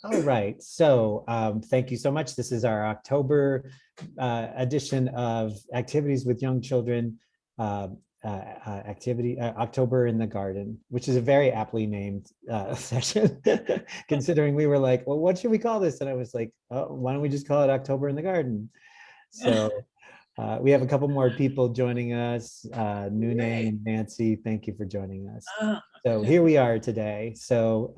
All right. So thank you so much. This is our October edition of Activities with Young Children, October in the Garden, which is a very aptly named session, considering we were like, well, what should we call this? And I was like, oh, why don't we just call it October in the Garden? So we have a couple more people joining us, Nune Right. and Nancy. Thank you for joining us. Ah, So here we are today. So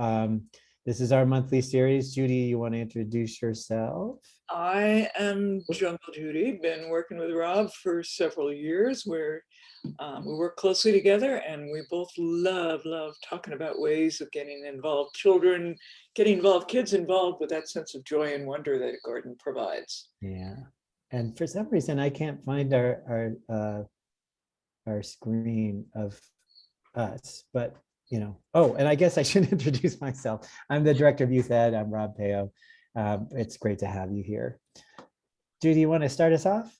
this is our monthly series. Judy, you want to introduce yourself? I am Jungle Judy, been working with Rob for several years where we work closely together and we both love talking about ways of getting involved children, getting involved kids involved with that sense of joy and wonder that a garden provides. Yeah. And for some reason, I can't find our screen of us, but oh, and I guess I should introduce myself. I'm the director of youth ed. I'm Rob Peo. It's great to have you here. Judy, you want to start us off?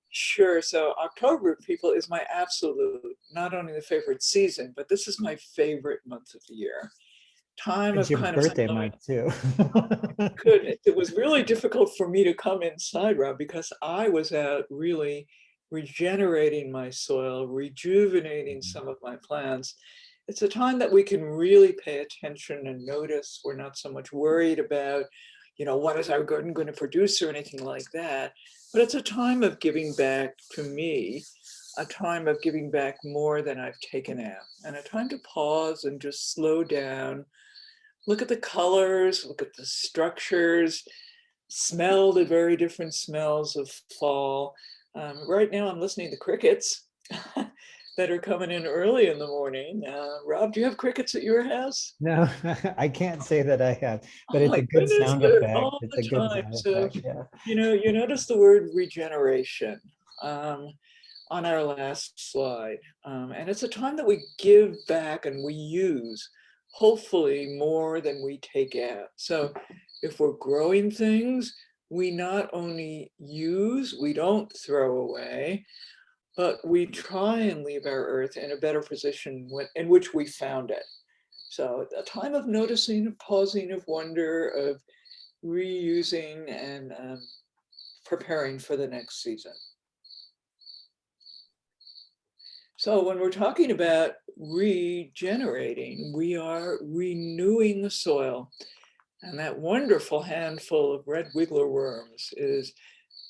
Sure. So October, people, is my absolute, not only the favorite season, but this is my favorite month of the year. Time It's of your kind of birthday slowing. month too. Goodness, it was really difficult for me to come inside, Rob, because I was out really regenerating my soil, rejuvenating some of my plants. It's a time that we can really pay attention and notice. We're not so much worried about, what is our garden going to produce or anything like that. But it's a time of giving back to me, a time of giving back more than I've taken out, and a time to pause and just slow down, look at the colors, look at the structures, smell the very different smells of fall. Right now, I'm listening to crickets that are coming in early in the morning. Rob, do you have crickets at your house? No, I can't say that I have, but Oh it's my a good goodness, sound they're effect. all It's the a good time. sound So, effect. Yeah. you notice the word regeneration um, on our last slide. And it's a time that we give back and we use, hopefully, more than we take out. So if we're growing things, we not only use, we don't throw away, but we try and leave our earth in a better position in which we found it. So a time of noticing, of pausing, of wonder, of reusing and preparing for the next season. So when we're talking about regenerating, we are renewing the soil. And that wonderful handful of red wiggler worms is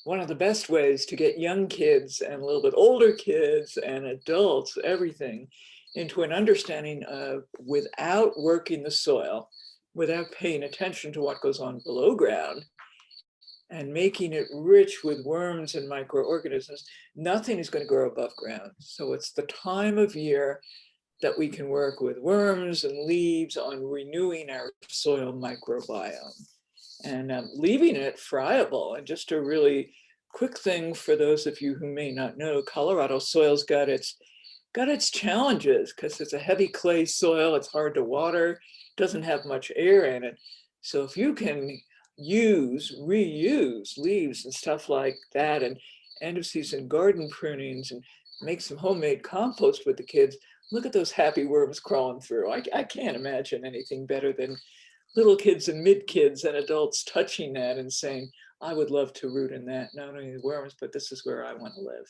one of the best ways to get young kids and a little bit older kids and adults, everything, into an understanding of, without working the soil, without paying attention to what goes on below ground, and making it rich with worms and microorganisms, nothing is going to grow above ground. So it's the time of year that we can work with worms and leaves on renewing our soil microbiome and leaving it friable. And just a really quick thing for those of you who may not know, Colorado soil's got its challenges because it's a heavy clay soil. It's hard to water, doesn't have much air in it. So if you can reuse leaves and stuff like that, and end of season garden prunings, and make some homemade compost with the kids, look at those happy worms crawling through. I can't imagine anything better than little kids and mid kids and adults touching that and saying, I would love to root in that, not only the worms, but this is where I want to live.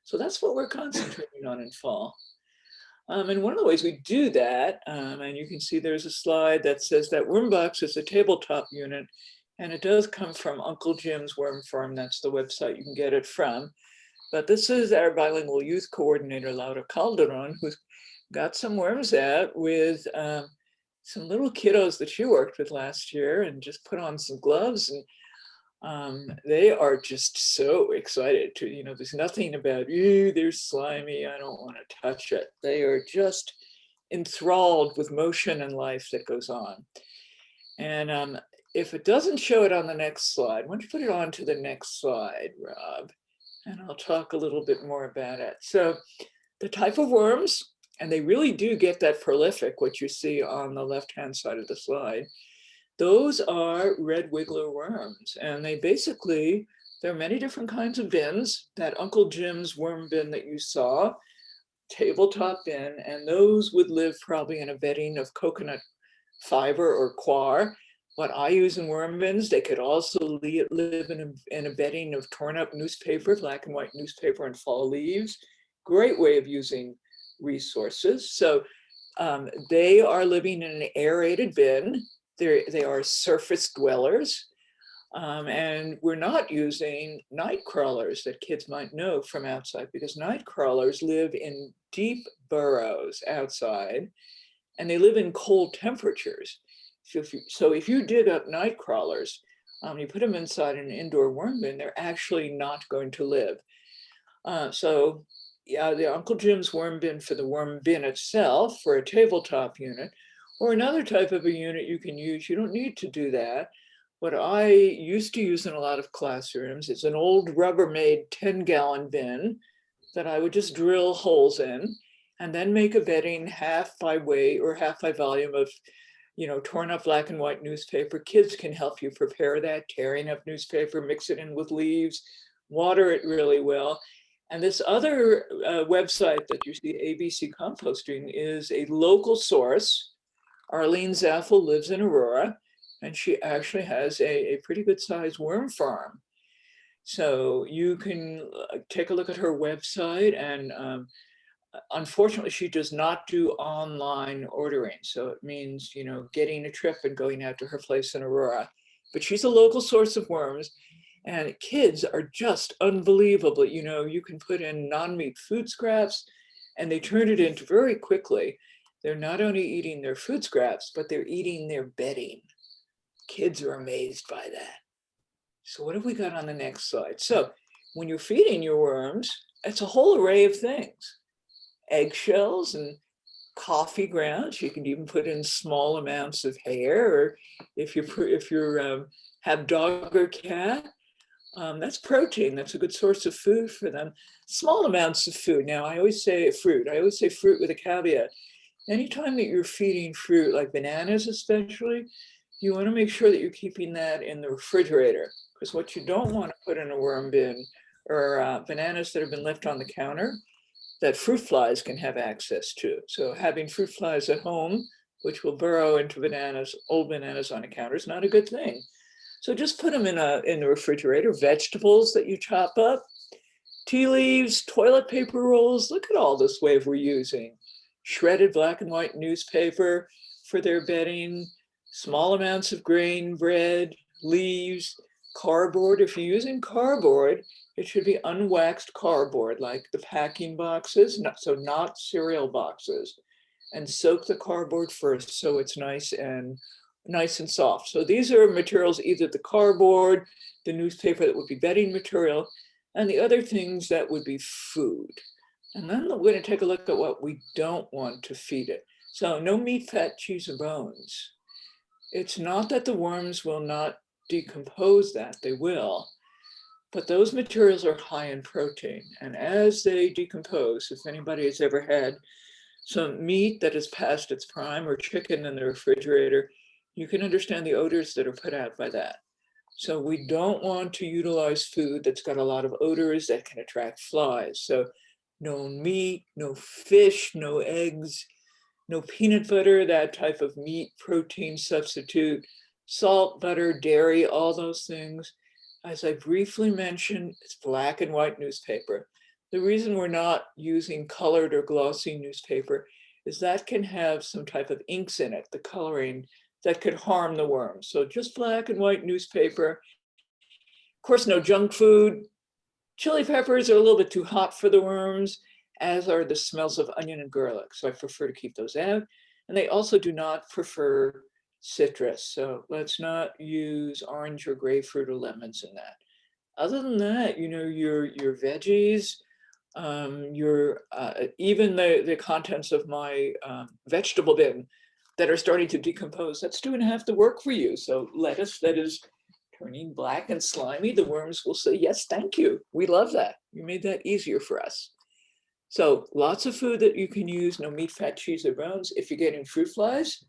So that's what we're concentrating on in fall. And one of the ways we do that, and you can see there's a slide that says that Worm Box is a tabletop unit, and it does come from Uncle Jim's Worm Farm. That's the website you can get it from. But this is our bilingual youth coordinator, Laura Calderon, who's got some worms out with some little kiddos that she worked with last year and just put on some gloves, and they are just so excited to, there's nothing about, ew, they're slimy, I don't want to touch it. They are just enthralled with motion and life that goes on. And if it doesn't show it on the next slide, why don't you put it on to the next slide, Rob? And I'll talk a little bit more about it. So the type of worms, and they really do get that prolific, what you see on the left-hand side of the slide. Those are red wiggler worms. And they basically, there are many different kinds of bins. That Uncle Jim's worm bin that you saw, tabletop bin, and those would live probably in a bedding of coconut fiber or coir. what I use in worm bins. They could also live in a bedding of torn up newspaper, black and white newspaper, and fall leaves. Great way of using resources. So they are living in an aerated bin. They are surface dwellers. And we're not using night crawlers that kids might know from outside, because night crawlers live in deep burrows outside, and they live in cold temperatures. So if you dig up night crawlers, you put them inside an indoor worm bin, they're actually not going to live. So yeah, the Uncle Jim's worm bin for the worm bin itself, for a tabletop unit, or another type of a unit you can use. You don't need to do that. What I used to use in a lot of classrooms is an old Rubbermaid 10-gallon bin that I would just drill holes in, and then make a bedding half by weight or half by volume of, torn up black and white newspaper. Kids can help you prepare that, tearing up newspaper, mix it in with leaves, water it really well. And this other website that you see, ABC Composting, is a local source. Arlene Zaffel lives in Aurora, and she actually has a pretty good sized worm farm. So you can take a look at her website, and unfortunately, she does not do online ordering. So it means, getting a trip and going out to her place in Aurora. But she's a local source of worms, and kids are just unbelievable. You can put in non-meat food scraps, and they turn it into very quickly. They're not only eating their food scraps, but they're eating their bedding. Kids are amazed by that. So what have we got on the next slide? So when you're feeding your worms, it's a whole array of things. Eggshells and coffee grounds. You can even put in small amounts of hair, or if you have dog or cat, that's protein. That's a good source of food for them. Small amounts of food. Now, I always say fruit. I always say fruit with a caveat. Anytime that you're feeding fruit, like bananas especially, you want to make sure that you're keeping that in the refrigerator, because what you don't want to put in a worm bin are bananas that have been left on the counter that fruit flies can have access to. So having fruit flies at home, which will burrow into old bananas on a counter, is not a good thing. So just put them in the refrigerator. Vegetables that you chop up, tea leaves, toilet paper rolls. Look at all this wave we're using. Shredded black and white newspaper for their bedding, small amounts of grain, bread, leaves, cardboard. If you're using cardboard, it should be unwaxed cardboard, like the packing boxes, not cereal boxes. And soak the cardboard first so it's nice and soft. So these are materials, either the cardboard, the newspaper that would be bedding material, and the other things that would be food. And then we're going to take a look at what we don't want to feed it. So no meat, fat, cheese, or bones. It's not that the worms will not decompose that, they will, but those materials are high in protein. And as they decompose, if anybody has ever had some meat that is past its prime or chicken in the refrigerator, you can understand the odors that are put out by that. So we don't want to utilize food that's got a lot of odors that can attract flies. So no meat, no fish, no eggs, no peanut butter, that type of meat protein substitute, salt, butter, dairy, all those things. As I briefly mentioned, it's black and white newspaper. The reason we're not using colored or glossy newspaper is that can have some type of inks in it, the coloring, that could harm the worms. So just black and white newspaper. Of course, no junk food. Chili peppers are a little bit too hot for the worms, as are the smells of onion and garlic. So I prefer to keep those out. And they also do not prefer citrus. So let's not use orange or grapefruit or lemons in that. Other than that, your veggies, even the contents of my vegetable bin that are starting to decompose, that's doing half the work for you. So lettuce that is turning black and slimy, the worms will say, yes, thank you. We love that. You made that easier for us. So lots of food that you can use, no meat, fat, cheese, or bones. If you're getting fruit flies,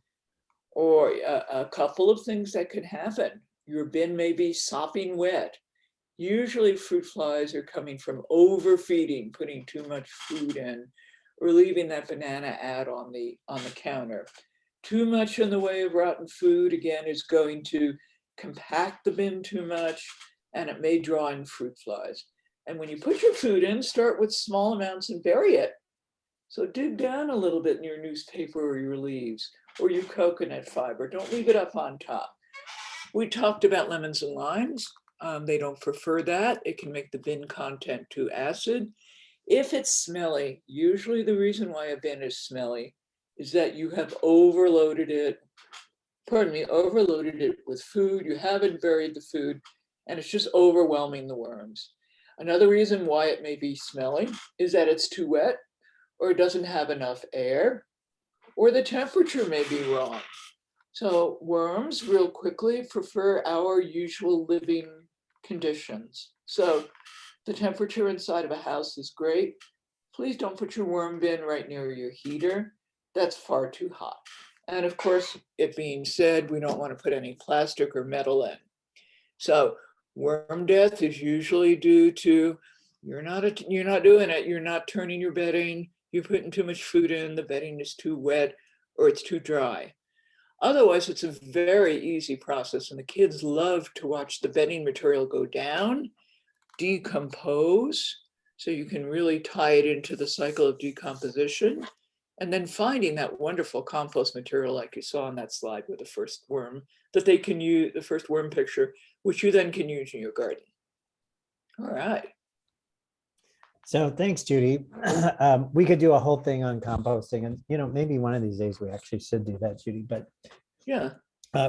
or a couple of things that could happen. Your bin may be sopping wet. Usually fruit flies are coming from overfeeding, putting too much food in, or leaving that banana out on the counter. Too much in the way of rotten food, again, is going to compact the bin too much, and it may draw in fruit flies. And when you put your food in, start with small amounts and bury it. So dig down a little bit in your newspaper or your leaves or your coconut fiber. Don't leave it up on top. We talked about lemons and limes. They don't prefer that. It can make the bin content too acid. If it's smelly, usually the reason why a bin is smelly is that you have overloaded it, overloaded it with food. You haven't buried the food, and it's just overwhelming the worms. Another reason why it may be smelly is that it's too wet, or it doesn't have enough air, or the temperature may be wrong. So worms, real quickly, prefer our usual living conditions. So the temperature inside of a house is great. Please don't put your worm bin right near your heater. That's far too hot. And of course, it being said, we don't want to put any plastic or metal in. So worm death is usually due to you're not doing it. You're not turning your bedding. You're putting too much food in. The bedding is too wet or it's too dry. Otherwise, it's a very easy process, and the kids love to watch the bedding material go down, decompose, so you can really tie it into the cycle of decomposition, and then finding that wonderful compost material like you saw on that slide with the first worm that they can use, the first worm picture, which you then can use in your garden. All right. So thanks, Judy. We could do a whole thing on composting, and maybe one of these days we actually should do that, Judy. But Yeah.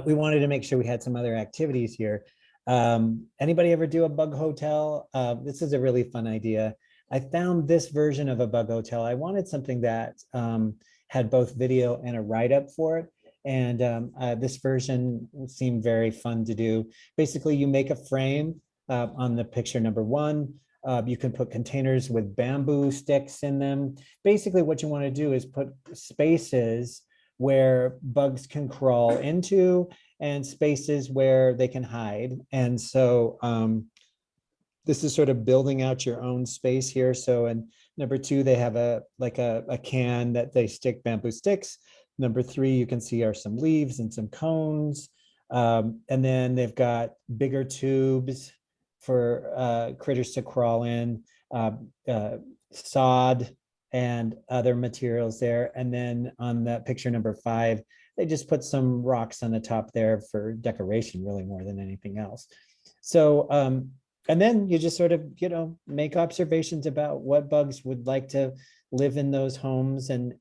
we wanted to make sure we had some other activities here. Anybody ever do a bug hotel? This is a really fun idea. I found this version of a bug hotel. I wanted something that had both video and a write-up for it. And this version seemed very fun to do. Basically, you make a frame on the picture number 1. You can put containers with bamboo sticks in them. Basically, what you want to do is put spaces where bugs can crawl into and spaces where they can hide. And so this is sort of building out your own space here. So in number 2, they have a can that they stick bamboo sticks. Number 3, you can see are some leaves and some cones. And then they've got bigger tubes for critters to crawl in, sod and other materials there. And then on that picture number 5, they just put some rocks on the top there for decoration, really more than anything else. So, and then you just sort of, make observations about what bugs would like to live in those homes. And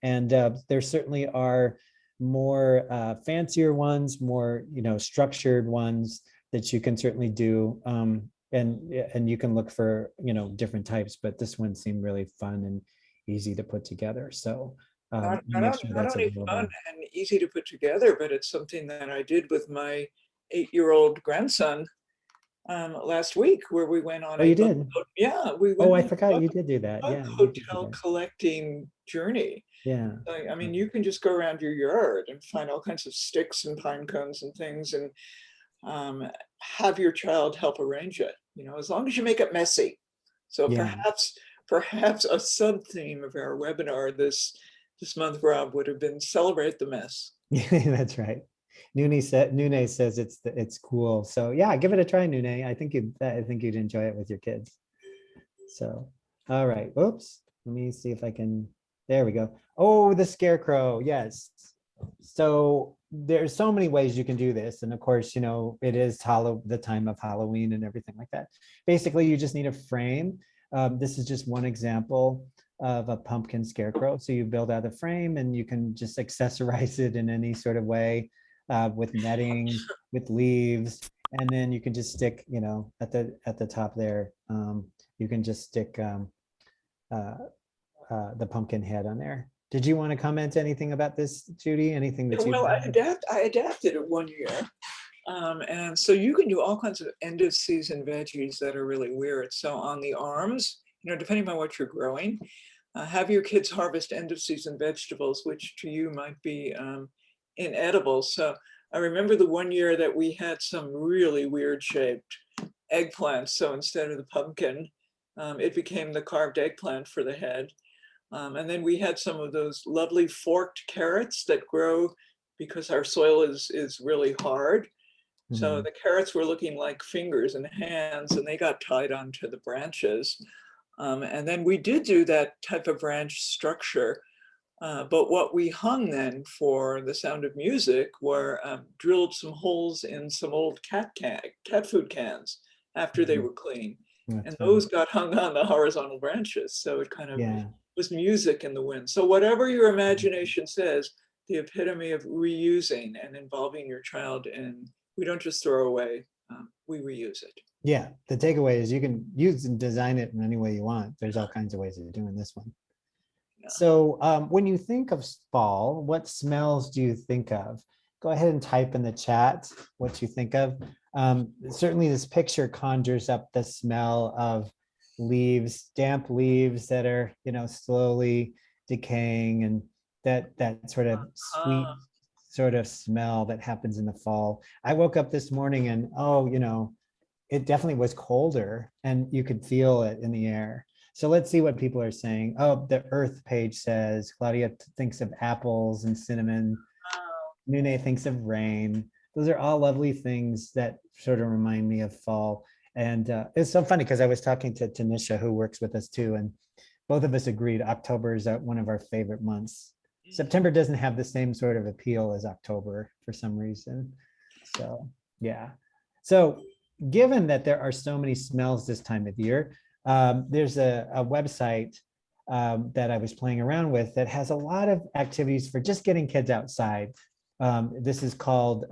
there certainly are more fancier ones, more, structured ones that you can certainly do. And you can look for, different types, but this one seemed really fun and easy to put together. So Not make sure that's only available. fun and easy to put together, but it's something that I did with my 8-year-old grandson last week, where we went on Oh, you did? Yeah, we went Oh, I on forgot you did do that. a Yeah. You did do hotel that. collecting journey. Yeah. I mean, you can just go around your yard and find all kinds of sticks and pine cones and things, and have your child help arrange it, as long as you make it messy. So Yeah. perhaps a sub theme of our webinar this month, Rob, would have been celebrate the mess. That's right. Nune says it's cool. So yeah, give it a try, Nune. I think you'd enjoy it with your kids. So, all right. Oops. Let me see if I can. There we go. Oh, the scarecrow. Yes. So there's so many ways you can do this. And of course, it is the time of Halloween and everything like that. Basically, you just need a frame. This is just one example of a pumpkin scarecrow. So you build out a frame and you can just accessorize it in any sort of way, with netting, with leaves, and then you can just stick, at the top there, you can just stick the pumpkin head on there. Did you want to comment anything about this, Judy? Anything that you? Well, I adapted it one year. And so you can do all kinds of end of season veggies that are really weird. So on the arms, depending on what you're growing, have your kids harvest end of season vegetables, which to you might be inedible. So I remember the one year that we had some really weird shaped eggplants. So instead of the pumpkin, it became the carved eggplant for the head. And then we had some of those lovely forked carrots that grow because our soil is really hard. So Mhm. the carrots were looking like fingers and hands, and they got tied onto the branches. And then we did do that type of branch structure. But what we hung then for The Sound of Music were drilled some holes in some old cat food cans after they Mhm. were clean. That's And funny. those got hung on the horizontal branches. So it kind of Yeah. was music in the wind. So whatever your imagination says, the epitome of reusing and involving your child in, we don't just throw away, we reuse it. Yeah. The takeaway is you can use and design it in any way you want. There's all kinds of ways of doing this one. Yeah. So when you think of fall, what smells do you think of? Go ahead and type in the chat what you think of. Certainly this picture conjures up the smell of leaves, damp leaves that are, slowly decaying, and that sort of sweet Ah, sort of smell that happens in the fall. I woke up this morning and, oh, it definitely was colder and you could feel it in the air. So let's see what people are saying. Oh, the Earth page says Claudia thinks of apples and cinnamon. wow. Nune thinks of rain. Those are all lovely things that sort of remind me of fall. And it's so funny because I was talking to Tanisha, who works with us too, and both of us agreed October is one of our favorite months. September doesn't have the same sort of appeal as October for some reason. So yeah. So given that there are so many smells this time of year, there's a website that I was playing around with that has a lot of activities for just getting kids outside. This is called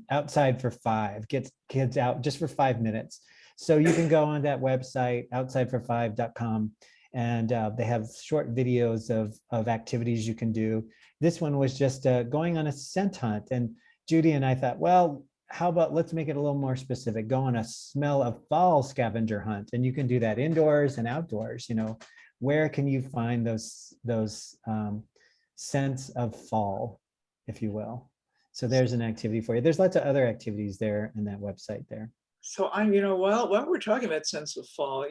Outside for Five, gets kids out just for 5 minutes. So you can go on that website, outsidefor5.com, and they have short videos of activities you can do. This one was just going on a scent hunt. And Judy and I thought, well, how about let's make it a little more specific, go on a smell of fall scavenger hunt. And you can do that indoors and outdoors. Where can you find those scents of fall, if you will? So there's an activity for you. There's lots of other activities there in that website there. So while we're talking about sense of fall,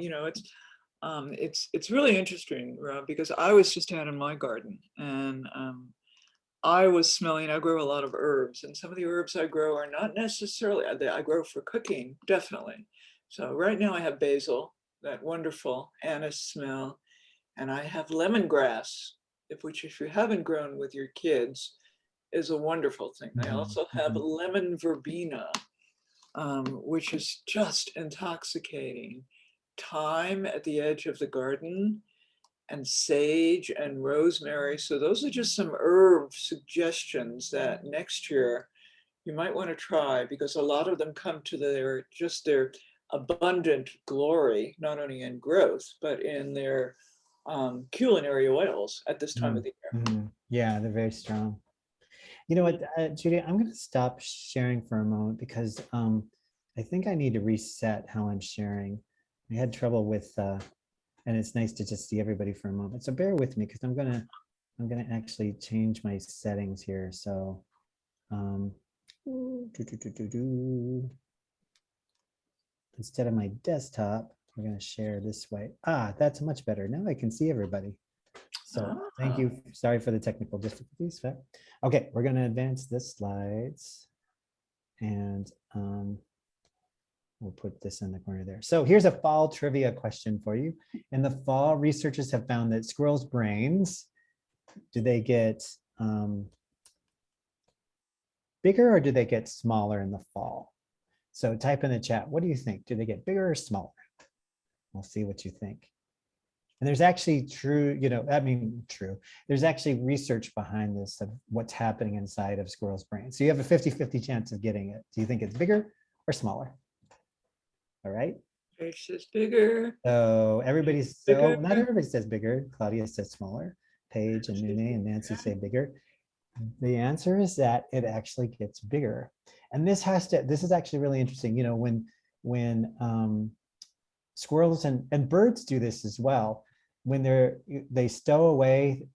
it's really interesting, Rob, because I was just out in my garden and I was smelling. I grow a lot of herbs, and some of the herbs I grow are not necessarily I grow for cooking, definitely. So right now I have basil, that wonderful anise smell, and I have lemongrass, which if you haven't grown with your kids, is a wonderful thing. I Mhm, also have mhm. lemon verbena, which is just intoxicating. Thyme at the edge of the garden, and sage and rosemary. So those are just some herb suggestions that next year you might want to try, because a lot of them come to their abundant glory, not only in growth, but in their culinary oils at this time of Mhm, the year. mhm. Yeah, they're very strong. You know what, Judy, I'm going to stop sharing for a moment because I think I need to reset how I'm sharing. I had trouble with, and it's nice to just see everybody for a moment. So bear with me because I'm gonna actually change my settings here. So do, do, do, do, do. Instead of my desktop, we're gonna share this way. Ah, that's much better. Now I can see everybody. So thank Ah, you. Sorry for the technical difficulties. Okay, we're gonna advance the slides and we'll put this in the corner there. So here's a fall trivia question for you. In the fall, researchers have found that squirrels' brains, do they get bigger or do they get smaller in the fall? So type in the chat, what do you think? Do they get bigger or smaller? We'll see what you think. And there's actually true. There's actually research behind this of what's happening inside of squirrels' brains. So you have a 50-50 chance of getting it. Do you think it's bigger or smaller? All right. Paige says bigger, So bigger. not everybody says bigger. Claudia says smaller. Paige and Nune and Nancy say bigger. The answer is that it actually gets bigger. And this is actually really interesting. When squirrels and birds do this as well, when they stow away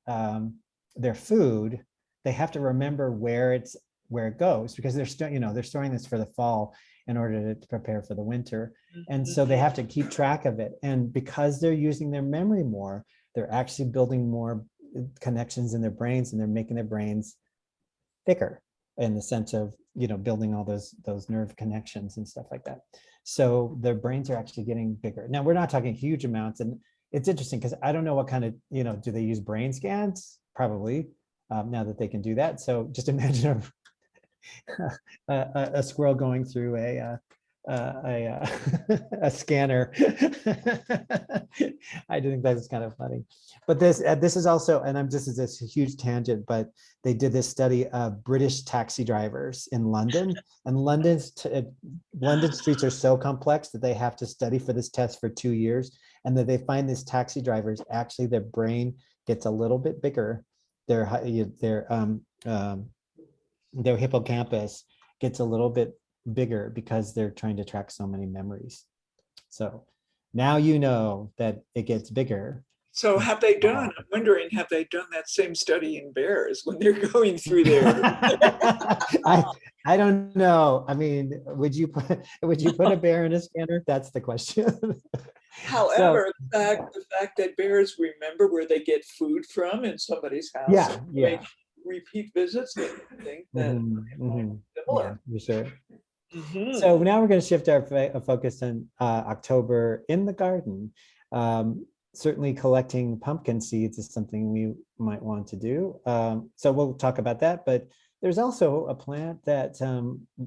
their food, they have to remember where it goes because they're storing this for the fall in order to prepare for the winter. And so they have to keep track of it. And because they're using their memory more, they're actually building more connections in their brains and they're making their brains thicker. in the sense of, building all those nerve connections and stuff like that. So their brains are actually getting bigger. Now, we're not talking huge amounts, and it's interesting because I don't know what kind of, do they use brain scans? Probably, now that they can do that. So just imagine a squirrel going through a scanner. I do think that's kind of funny. But this is also, and this is a huge tangent, but they did this study of British taxi drivers in London, and London streets are so complex that they have to study for this test for 2 years, and that they find these taxi drivers, actually their brain gets a little bit bigger. Their hippocampus gets a little bit bigger because they're trying to track so many memories. So now you know that it gets bigger. So have they done, I'm wondering, have they done that same study in bears when they're going through there? I don't know. I mean, would you put a bear in a scanner? That's the question. However, the fact that bears remember where they get food from in somebody's house, yeah, make repeat visits, I think that similar. similar. For sure. Mhm. So now we're going to shift our focus on October in the garden. Certainly collecting pumpkin seeds is something we might want to do. So we'll talk about that, but there's also a plant that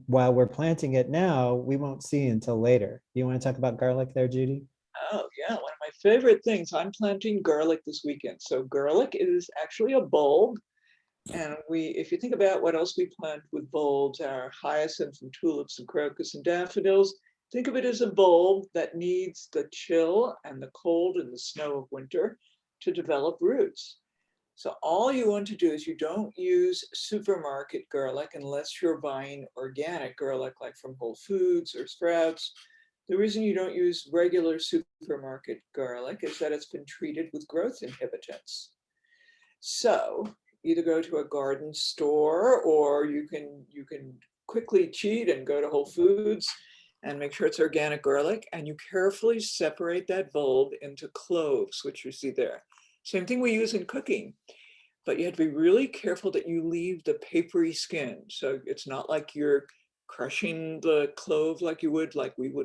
while we're planting it now, we won't see until later. You want to talk about garlic there, Judy? Oh yeah, one of my favorite things. I'm planting garlic this weekend. So garlic is actually a bulb. And if you think about what else we plant with bulbs, our hyacinths and tulips and crocus and daffodils, think of it as a bulb that needs the chill and the cold and the snow of winter to develop roots. So all you want to do is you don't use supermarket garlic unless you're buying organic garlic, like from Whole Foods or Sprouts. The reason you don't use regular supermarket garlic is that it's been treated with growth inhibitants. So either go to a garden store, or you can quickly cheat and go to Whole Foods and make sure it's organic garlic, and you carefully separate that bulb into cloves, which you see there. Same thing we use in cooking, but you have to be really careful that you leave the papery skin. So it's not like you're crushing the clove like we would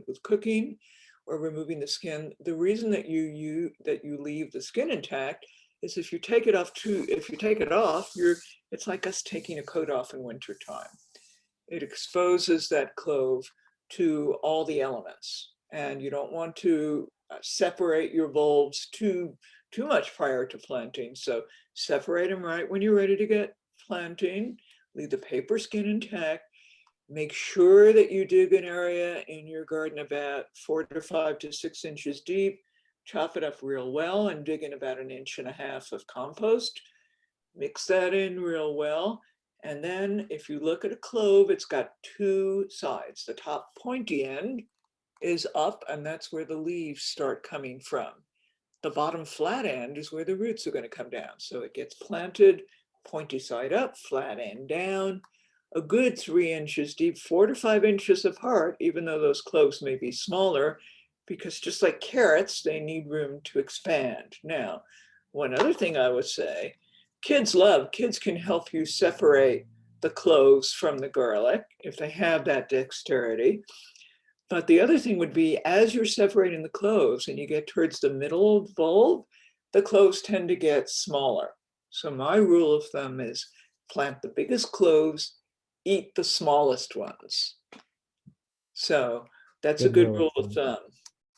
with cooking, or removing the skin. The reason that you leave the skin intact is if you take it off, it's like us taking a coat off in wintertime. It exposes that clove to all the elements, and you don't want to separate your bulbs too much prior to planting. So separate them right when you're ready to get planting. Leave the paper skin intact. Make sure that you dig an area in your garden about 4 to 5 to 6 inches deep. Chop it up real well and dig in about 1.5 inches of compost. Mix that in real well. And then if you look at a clove, it's got 2 sides. The top pointy end is up, and that's where the leaves start coming from. The bottom flat end is where the roots are going to come down. So it gets planted, pointy side up, flat end down, a good 3 inches deep, 4 to 5 inches apart, even though those cloves may be smaller, because just like carrots, they need room to expand. Now, one other thing I would say, kids can help you separate the cloves from the garlic if they have that dexterity. But the other thing would be, as you're separating the cloves and you get towards the middle of the bulb, the cloves tend to get smaller. So my rule of thumb is plant the biggest cloves, eat the smallest ones. So that's a good rule of thumb.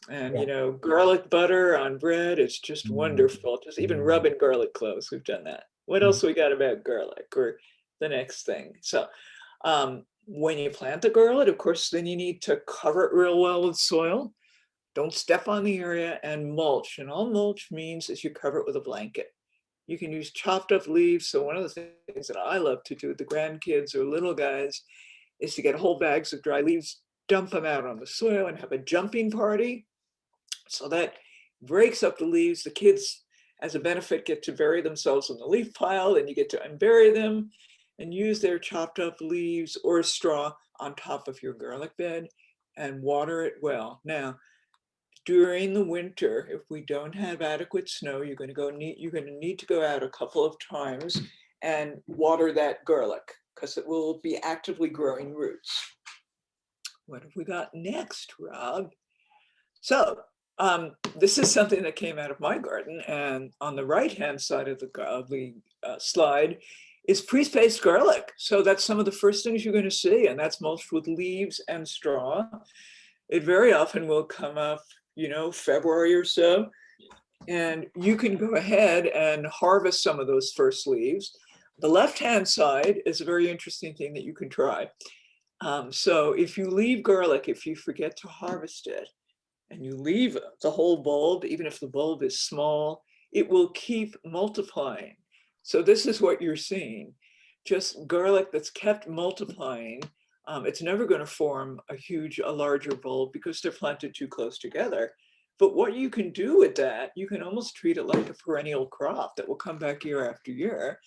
And garlic butter on bread, it's just wonderful. Just even rubbing garlic cloves, we've done that. What else we got about garlic, or the next thing? So when you plant the garlic, of course, then you need to cover it real well with soil. Don't step on the area, and mulch. And all mulch means is you cover it with a blanket. You can use chopped up leaves. So one of the things that I love to do with the grandkids or little guys is to get whole bags of dry leaves, dump them out on the soil, and have a jumping party. So that breaks up the leaves. The kids, as a benefit, get to bury themselves in the leaf pile, and you get to unbury them and use their chopped up leaves or straw on top of your garlic bed and water it well. Now, during the winter, if we don't have adequate snow, you're going to need to go out a couple of times and water that garlic. because it will be actively growing roots. What have we got next, Rob? So this is something that came out of my garden, and on the right-hand side of the slide is pre-spaced garlic. So that's some of the first things you're going to see, and that's mulched with leaves and straw. It very often will come up, February or so, and you can go ahead and harvest some of those first leaves. The left-hand side is a very interesting thing that you can try. So if you leave garlic, if you forget to harvest it, and you leave the whole bulb, even if the bulb is small, it will keep multiplying. So this is what you're seeing, just garlic that's kept multiplying. It's never going to form a larger bulb because they're planted too close together. But what you can do with that, you can almost treat it like a perennial crop that will come back year after year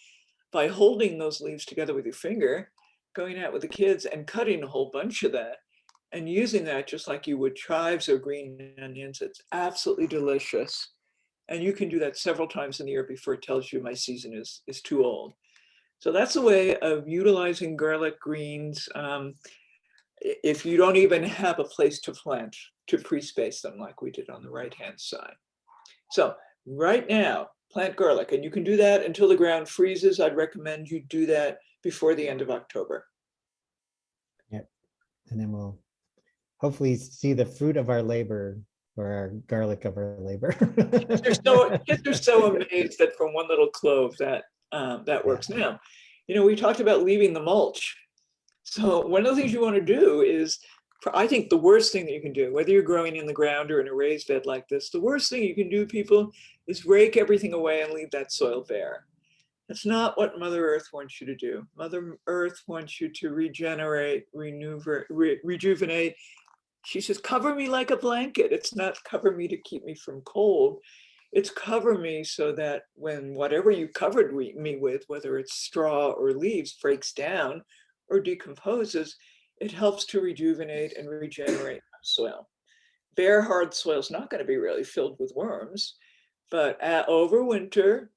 by holding those leaves together with your finger, going out with the kids and cutting a whole bunch of that and using that just like you would chives or green onions. It's absolutely delicious. And you can do that several times in the year before it tells you my season is too old. So that's a way of utilizing garlic greens. If you don't even have a place to plant, to pre-space them like we did on the right-hand side. So right now, plant garlic, and you can do that until the ground freezes. I'd recommend you do that before the end of October. Yep. And then we'll hopefully see the fruit of our labor, or our garlic of our labor. Kids are so amazed that from one little clove that works. Now, we talked about leaving the mulch. So one of the things you want to do is, I think the worst thing that you can do, whether you're growing in the ground or in a raised bed like this, the worst thing you can do, people, is rake everything away and leave that soil bare. That's not what Mother Earth wants you to do. Mother Earth wants you to regenerate, rejuvenate. She says, cover me like a blanket. It's not cover me to keep me from cold. It's cover me so that when whatever you covered me with, whether it's straw or leaves, breaks down or decomposes, it helps to rejuvenate and regenerate soil. Bare, hard soil is not going to be really filled with worms, but over winter,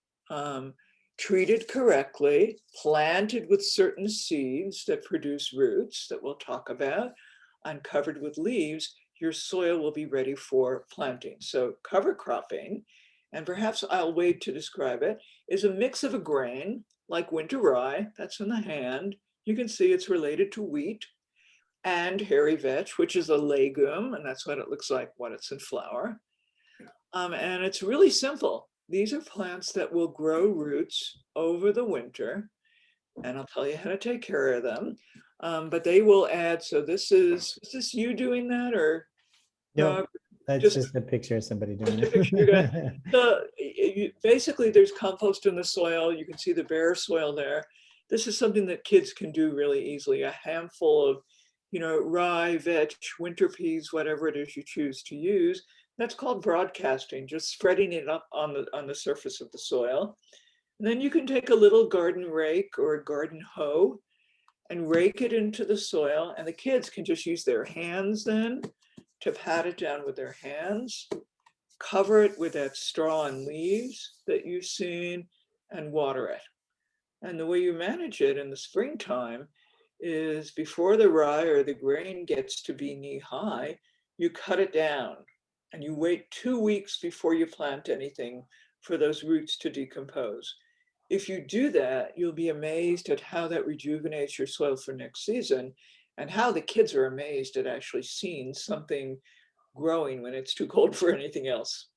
treated correctly, planted with certain seeds that produce roots that we'll talk about, and covered with leaves, your soil will be ready for planting. So cover cropping, and perhaps I'll wait to describe it, is a mix of a grain like winter rye, that's in the hand. You can see it's related to wheat, and hairy vetch, which is a legume, and that's what it looks like when it's in flower. And it's really simple. These are plants that will grow roots over the winter, and I'll tell you how to take care of them. But they will add, so is this you doing that, or? No, that's just a picture of somebody doing it. So basically there's compost in the soil. You can see the bare soil there. This is something that kids can do really easily. A handful of, rye, vetch, winter peas, whatever it is you choose to use. That's called broadcasting, just spreading it up on the surface of the soil. And then you can take a little garden rake or a garden hoe and rake it into the soil. And the kids can just use their hands then to pat it down with their hands, cover it with that straw and leaves that you've seen, and water it. And the way you manage it in the springtime is before the rye or the grain gets to be knee high, you cut it down and you wait 2 weeks before you plant anything for those roots to decompose. If you do that, you'll be amazed at how that rejuvenates your soil for next season, and how the kids are amazed at actually seeing something growing when it's too cold for anything else.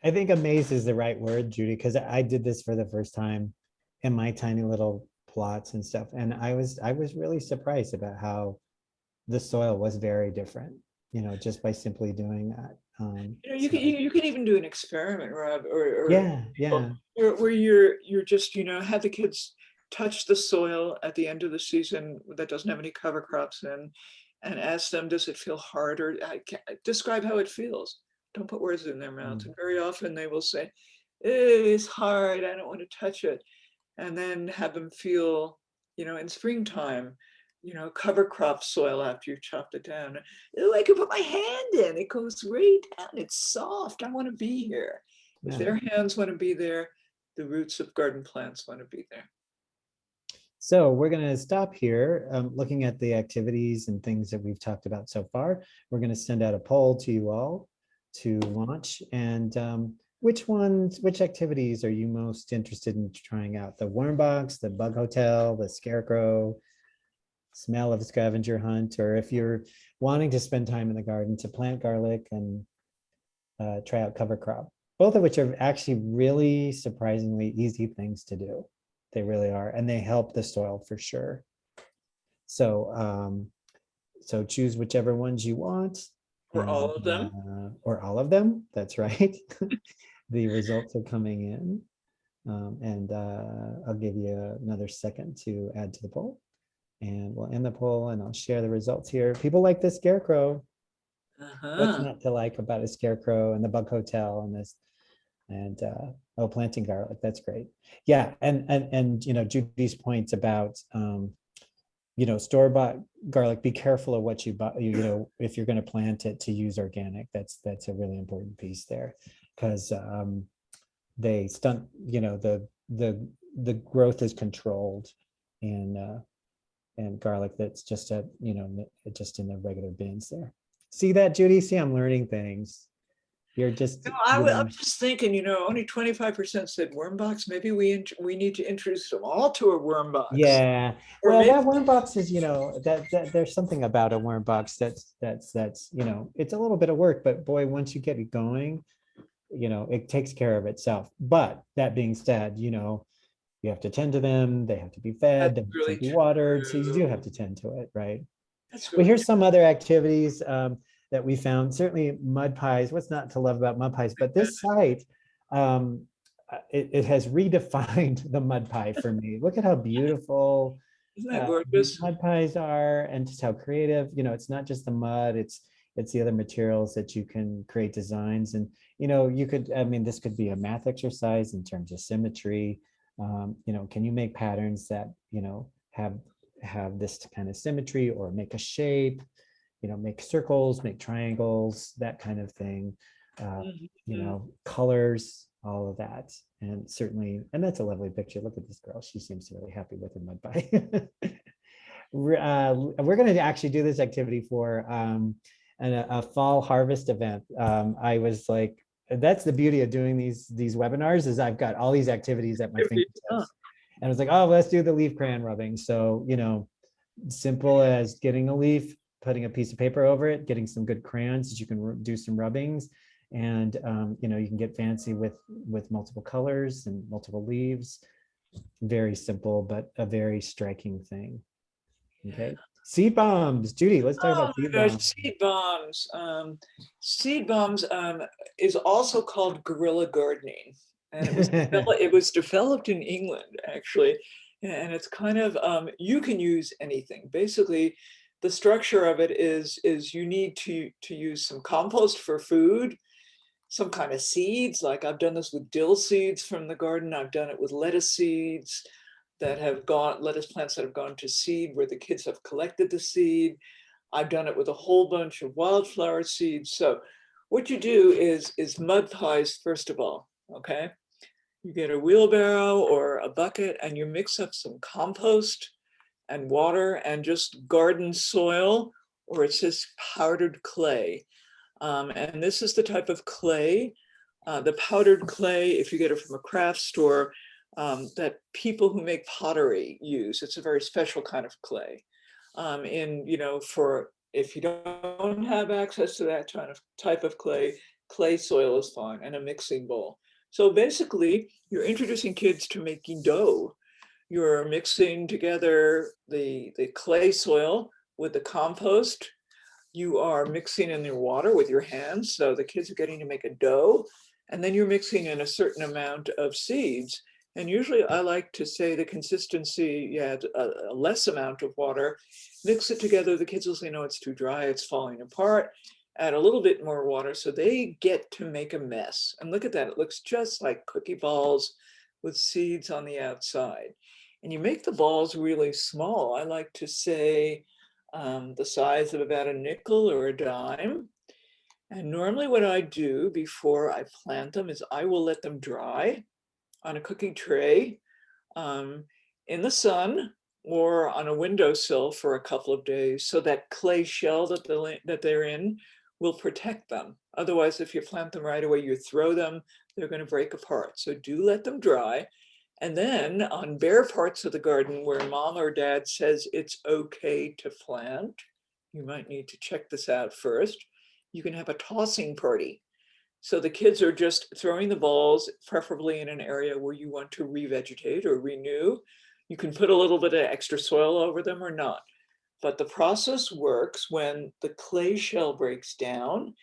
I think amazed is the right word, Judy, because I did this for the first time in my tiny little plots and stuff. And I was really surprised about how the soil was very different, just by simply doing that. You can even do an experiment, Rob, or yeah. where you're just, have the kids touch the soil at the end of the season that doesn't have any cover crops in, and ask them, does it feel hard, or describe how it feels. Don't put words in their mouths. And very often they will say, it's hard, I don't want to touch it. And then have them feel, in springtime, cover crop soil after you've chopped it down. Oh, I can put my hand in, it goes right down, it's soft, I want to be here. If their hands want to be there, the roots of garden plants want to be there. So we're going to stop here, looking at the activities and things that we've talked about so far. We're going to send out a poll to you all to launch. And which activities are you most interested in trying out? The worm box, the bug hotel, the scarecrow, smell of scavenger hunt, or if you're wanting to spend time in the garden to plant garlic and try out cover crop, both of which are actually really surprisingly easy things to do. They really are, and they help the soil for sure. So so choose whichever ones you want. Or all of them. Or all of them, that's right. The results are coming in. And I'll give you another second to add to the poll. And we'll end the poll and I'll share the results here. People like the scarecrow. What's not to like about a scarecrow and the bug hotel and this? And oh, planting garlic, that's great. Yeah, and you know, Judy's point about you know, store-bought garlic, be careful of what you buy, you know, if you're going to plant it, to use organic. That's a really important piece there, because they stunt, you know, the growth is controlled in and garlic that's just at, you know, just in the regular bins there. See that, Judy? See, I'm learning things. You're just, No, I was just thinking, you know, only 25% said worm box. Maybe we need to introduce them all to a worm box. yeah. Or Well, maybe- that worm box is, you know, that there's something about a worm box that's, you know, it's a little bit of work, but boy, once you get it going, you know, it takes care of itself. But that being said, you know, you have to tend to them, they have to be fed, they That's have really to be watered, so you do true. have to tend to it, right? That's Well, really here's some other activities that we found. Certainly mud pies. What's not to love about mud pies? But this site, it has redefined the mud pie for me. Look at how beautiful Isn't that these gorgeous? mud pies are, and just how creative. You know, it's not just the mud. It's the other materials that you can create designs. And you know, you could. I mean, this could be a math exercise in terms of symmetry. You know, can you make patterns that, you know, have this kind of symmetry, or make a shape, you know, make circles, make triangles, that kind of thing. You know, colors, all of that. And certainly, and that's a lovely picture. Look at this girl. She seems really happy with her mud pie. We're going to actually do this activity for a fall harvest event. I was like, that's the beauty of doing these webinars, is I've got all these activities at my fingertips. And I was like, oh, let's do the leaf crayon rubbing. So, you know, simple as getting a leaf, putting a piece of paper over it, getting some good crayons that you can do some rubbings. And, you know, you can get fancy with multiple colors and multiple leaves. Very simple, but a very striking thing. Okay. Seed bombs. Judy, let's talk about seed bombs. Seed bombs. Seed bombs is also called guerrilla gardening. And it was developed in England, actually. And it's kind of, you can use anything. Basically, the structure of it is you need to use some compost for food, some kind of seeds. Like I've done this with dill seeds from the garden. I've done it with lettuce seeds that have gone, lettuce plants that have gone to seed where the kids have collected the seed. I've done it with a whole bunch of wildflower seeds. So what you do is mud pies, first of all, okay? You get a wheelbarrow or a bucket and you mix up some compost and water and just garden soil, or it says powdered clay. And this is the type of clay, the powdered clay, if you get it from a craft store, that people who make pottery use. It's a very special kind of clay. You know, for if you don't have access to that kind of type of clay soil is fine, and a mixing bowl. So basically, you're introducing kids to making dough. You're mixing together the clay soil with the compost. You are mixing in your water with your hands, so the kids are getting to make a dough, and then you're mixing in a certain amount of seeds. And usually I like to say the consistency, you add a less amount of water, mix it together. The kids will say, no, it's too dry, it's falling apart. Add a little bit more water so they get to make a mess. And look at that, it looks just like cookie balls with seeds on the outside. And you make the balls really small. I like to say the size of about a nickel or a dime. And normally what I do before I plant them is I will let them dry. on a cookie tray, um, in the sun or on a windowsill for a couple of days, so that clay shell that they're in will protect them. Otherwise, if you plant them right away, you throw them, they're going to break apart. So do let them dry. And then on bare parts of the garden where mom or dad says it's okay to plant, you might need to check this out first. You can have a tossing party. So the kids are just throwing the balls, preferably in an area where you want to revegetate or renew. You can put a little bit of extra soil over them or not. But the process works when the clay shell breaks down,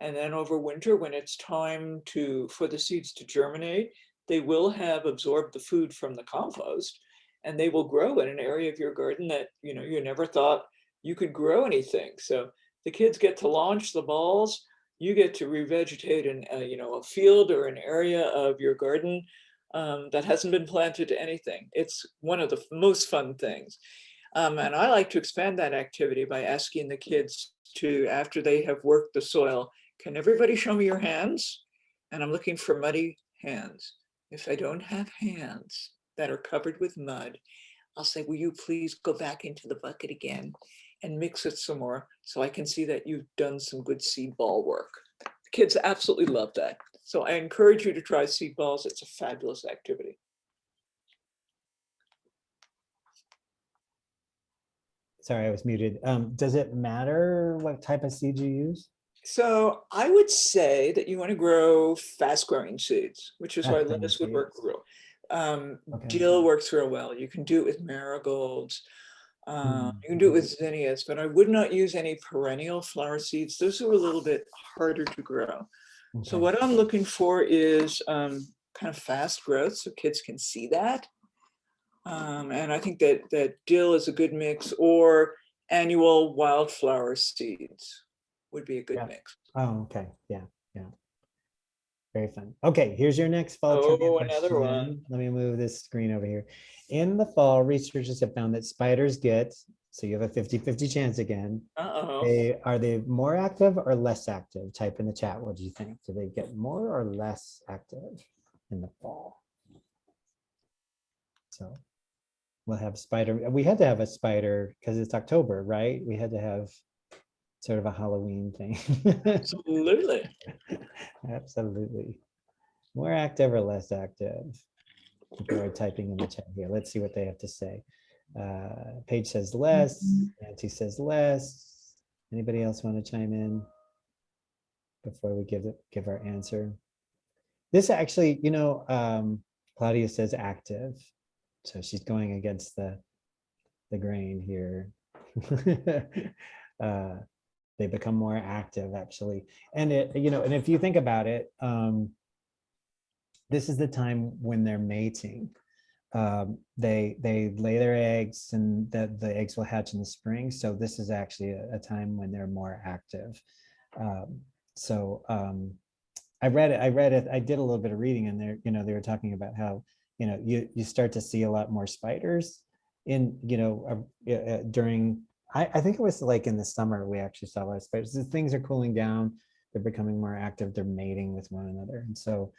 and then over winter, when it's time for the seeds to germinate, they will have absorbed the food from the compost, and they will grow in an area of your garden that you never thought you could grow anything. So the kids get to launch the balls. You get to revegetate a field or an area of your garden that hasn't been planted to anything. It's one of the most fun things. And I like to expand that activity by asking the kids to, after they have worked the soil, can everybody show me your hands? And I'm looking for muddy hands. If I don't have hands that are covered with mud, I'll say, will you please go back into the bucket again and mix it some more so I can see that you've done some good seed ball work. The kids absolutely love that. So I encourage you to try seed balls. It's a fabulous activity. Sorry, I was muted. Does it matter what type of seed you use? So I would say that you want to grow fast growing seeds, which is why Fast-growing lettuce would work seeds. real. Okay. Dill works real well. You can do it with marigolds. You can do it Mhm. with zinnias, but I would not use any perennial flower seeds. Those are a little bit harder to grow. So Okay. what I'm looking for is kind of fast growth, so kids can see that. And I think that dill is a good mix, or annual wildflower seeds would be a good Yeah. mix. Oh, okay. Yeah. Yeah. Very fun. Okay, here's your next fall trivia Oh, another one. question. Let me move this screen over here. In the fall, researchers have found that spiders get, so you have a 50-50 chance again. Uh-oh. Are they more active or less active? Type in the chat. What do you think? Do they get more or less active in the fall? So we'll have spider. We had to have a spider because it's October, right? We had to have sort of a Halloween thing. Absolutely. Absolutely. More active or less active? People are typing in the chat here. Let's see what they have to say. Paige says less. Nancy says less. Anybody else want to chime in before we give our answer? This actually, Claudia says active, so she's going against the grain here. They become more active actually, and and if you think about it, this is the time when they're mating. They lay their eggs, and the eggs will hatch in the spring. So this is actually a time when they're more active. So I read it. I did a little bit of reading, and there, they were talking about how, you start to see a lot more spiders in, during, I think it was like in the summer, we actually saw a lot of spiders. Things are cooling down. They're becoming more active. They're mating with one another. And so,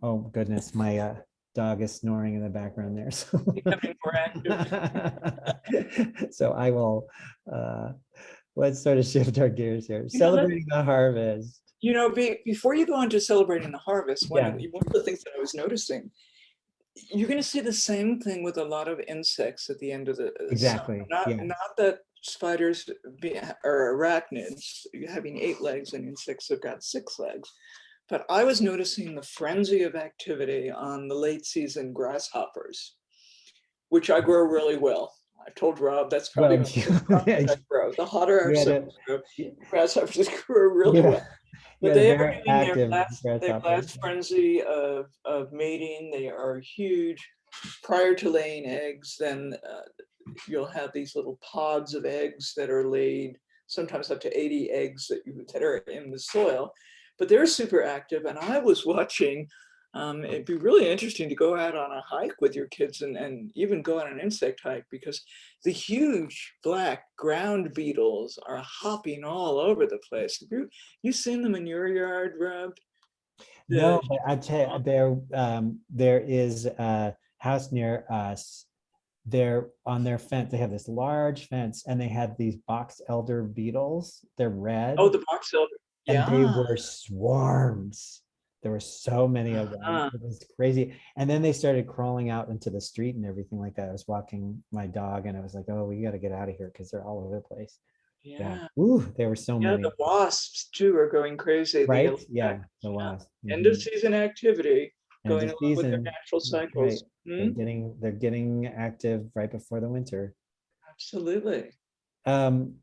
oh goodness, my dog is snoring in the background there. So, Becoming more active. so I will, let's sort of shift our gears here. Celebrating the harvest. Before you go on to celebrating the harvest, one Yeah, of the things that I was noticing, you're going to see the same thing with a lot of insects at the end of the summer. exactly. Yeah. Not that spiders are arachnids, having 8 legs, and insects have got 6 legs. But I was noticing the frenzy of activity on the late season grasshoppers, which I grow really well. I told Rob that's probably Well, my favorite crop that I grow. The hotter our you had summers a, go, grasshoppers grow really you well. But had a they are very doing active their grasshopper. last frenzy of mating. They are huge. Prior to laying eggs, then you'll have these little pods of eggs that are laid, sometimes up to 80 eggs that are in the soil. But they're super active. And I was watching, it'd be really interesting to go out on a hike with your kids and even go on an insect hike, because the huge black ground beetles are hopping all over the place. Have you seen them in your yard, Rob? No, The but I tell you, there is a house near us. They're on their fence. They have this large fence and they have these box elder beetles. They're oh, red the box elder. and they Yeah. were swarms. There were so many of them. Uh-huh. It was crazy. And then they started crawling out into the street and everything like that. I was walking my dog and I was like, oh, we got to get out of here because they're all over the place. Yeah. Yeah. Ooh, there were so Yeah, many. the wasps too are going crazy. Right? Yeah, the Yeah. wasp. End of Mhm. season activity End going of along with their season. natural That's right. cycles. Hmm? They're getting active right before the winter. Absolutely.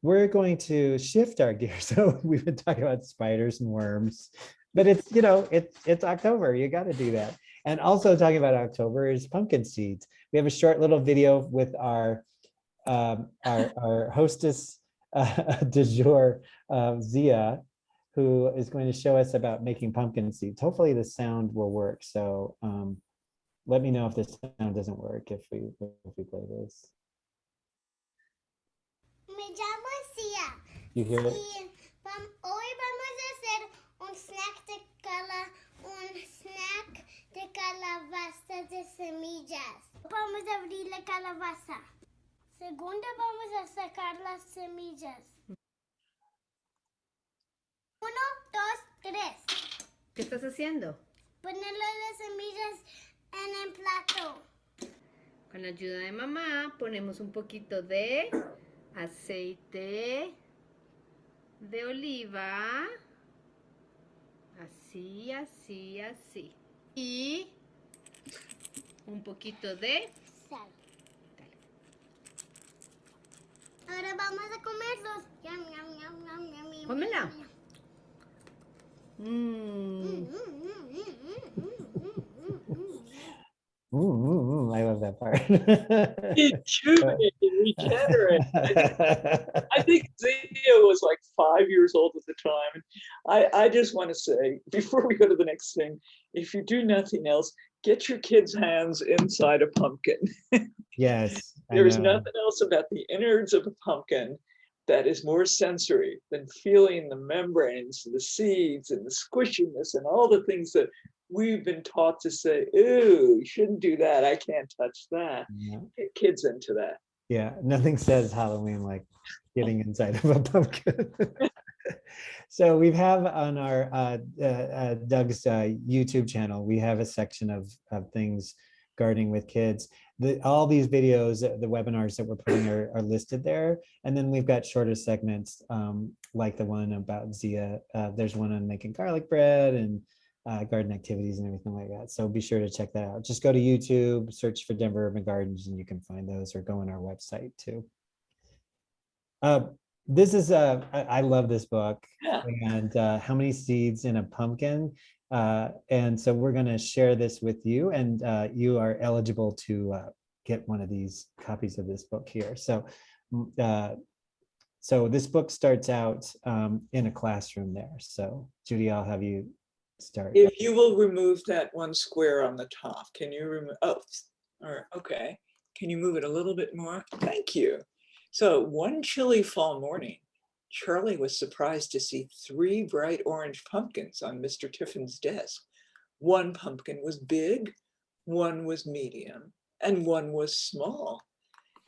We're going to shift our gears. So we've been talking about spiders and worms, but it's it's October. You got to do that. And also talking about October is pumpkin seeds. We have a short little video with our hostess du jour, Zia, who is going to show us about making pumpkin seeds. Hopefully the sound will work. So let me know if the sound doesn't work if we play this. Me llamo Sia You hear it? y hoy vamos a hacer un snack de calabaza de semillas. Vamos a abrir la calabaza. Segundo vamos a sacar las semillas. 1, 2, 3. ¿Qué estás haciendo? Ponerle las semillas en el plato. Con la ayuda de mamá ponemos un poquito de aceite de oliva. Así, así, así. Y un poquito de Sal. Dale. Ahora vamos a comerlos. Yum, yum, yum, yum, yum, yum, Cómela. yum, yum. Mmm. I love that part. Rejuvenating, regenerate. I think Zia was like 5 years old at the time. I just want to say, before we go to the next thing, if you do nothing else, get your kids' hands inside a pumpkin. Yes, I There is know. nothing else about the innards of a pumpkin that is more sensory than feeling the membranes, the seeds, and the squishiness, and all the things that we've been taught to say, "Ooh, you shouldn't do that. I can't touch that." Yeah. Get kids into that. Yeah, nothing says Halloween like getting inside of a pumpkin. So we have on our Doug's YouTube channel, we have a section of things gardening with kids. All these videos, the webinars that we're putting are listed there. And then we've got shorter segments like the one about Zia. There's one on making garlic bread and garden activities and everything like that. So be sure to check that out. Just go to YouTube, search for Denver Urban Gardens, and you can find those, or go on our website too. This is I love this book. Yeah. And How Many Seeds in a Pumpkin? And so we're going to share this with you, and you are eligible to get one of these copies of this book here. So so this book starts out in a classroom there. So Judy, I'll have you start. If you will remove that one square on the top, can you remove? Oh, or okay. Can you move it a little bit more? Thank you. So one chilly fall morning, Charlie was surprised to see 3 bright orange pumpkins on Mr. Tiffin's desk. One pumpkin was big, one was medium, and one was small.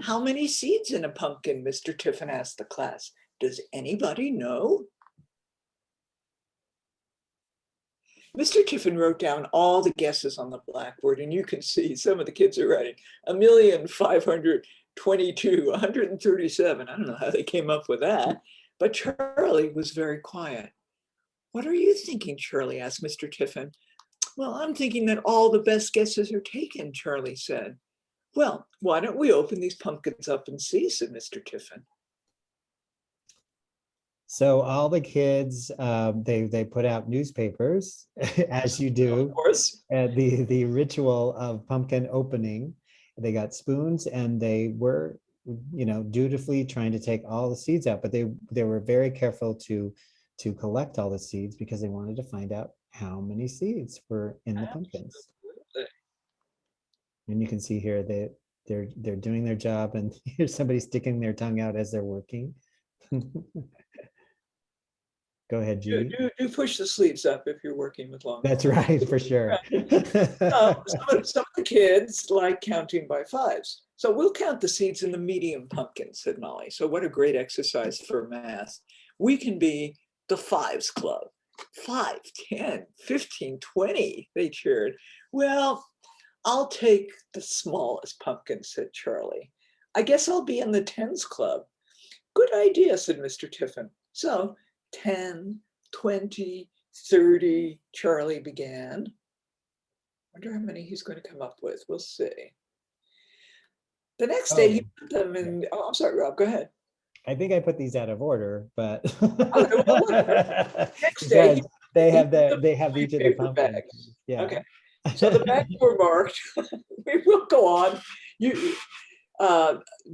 How many seeds in a pumpkin? Mr. Tiffin asked the class. Does anybody know? Mr. Tiffin wrote down all the guesses on the blackboard, and you can see some of the kids are writing 1,522, 137. I don't know how they came up with that, but Charlie was very quiet. What are you thinking, Charlie asked Mr. Tiffin. Well, I'm thinking that all the best guesses are taken, Charlie said. Well, why don't we open these pumpkins up and see, said Mr. Tiffin. So all the kids, they put out newspapers, as you do. Of course. The ritual of pumpkin opening. They got spoons, and they were, dutifully trying to take all the seeds out. But they were very careful to collect all the seeds because they wanted to find out how many seeds were in the pumpkins. Absolutely. And you can see here that they're doing their job, and here's somebody sticking their tongue out as they're working. Go ahead, Do, Judy. do push the sleeves up if you're working with long. That's right, for sure. Some of the kids like counting by fives. So we'll count the seeds in the medium pumpkin, said Molly. So what a great exercise for math. We can be the fives club. 5, 10, 15, 20, they cheered. Well, I'll take the smallest pumpkin, said Charlie. I guess I'll be in the tens club. Good idea, said Mr. Tiffin. So 10, 20, 30, Charlie began. Wonder how many he's going to come up with. We'll see. The next day, he put them in. Oh, I'm sorry, Rob, go ahead. I think I put these out of order, but Next day, because they have the each of the paper pumpkins. bags. Yeah. Okay. So the bags were marked. We will go on.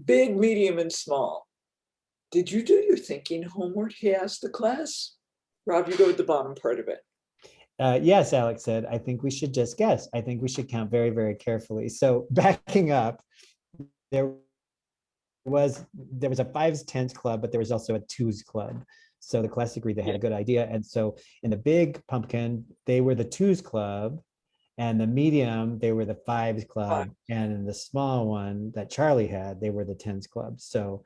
Big, medium, and small. Did you do your thinking homework? He asked the class. Rob, you go with the bottom part of it. Yes, Alex said, I think we should just guess. I think we should count very, very carefully. So backing up, there was a fives, tens club, but there was also a twos club. So the class agreed they had a good idea. And so in the big pumpkin, they were the twos club, and the medium, they were the fives club. And in the small one that Charlie had, they were the tens club. So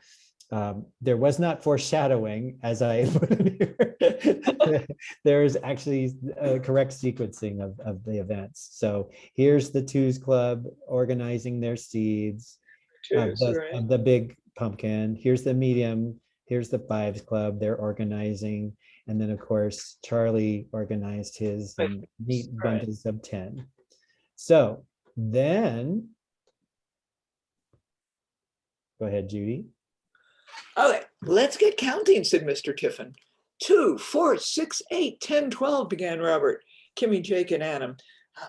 there was not foreshadowing, as I put in here. There's actually a correct sequencing of the events. So here's the twos club organizing their seeds of the big pumpkin. Here's the medium. Here's the fives club. They're organizing. And then, of course, Charlie organized his neat bundles of 10. So then, go ahead, Judy. Okay, let's get counting, said Mr. Tiffin. 2, 4, 6, 8, 10, 12, began Robert, Kimmy, Jake, and Anna.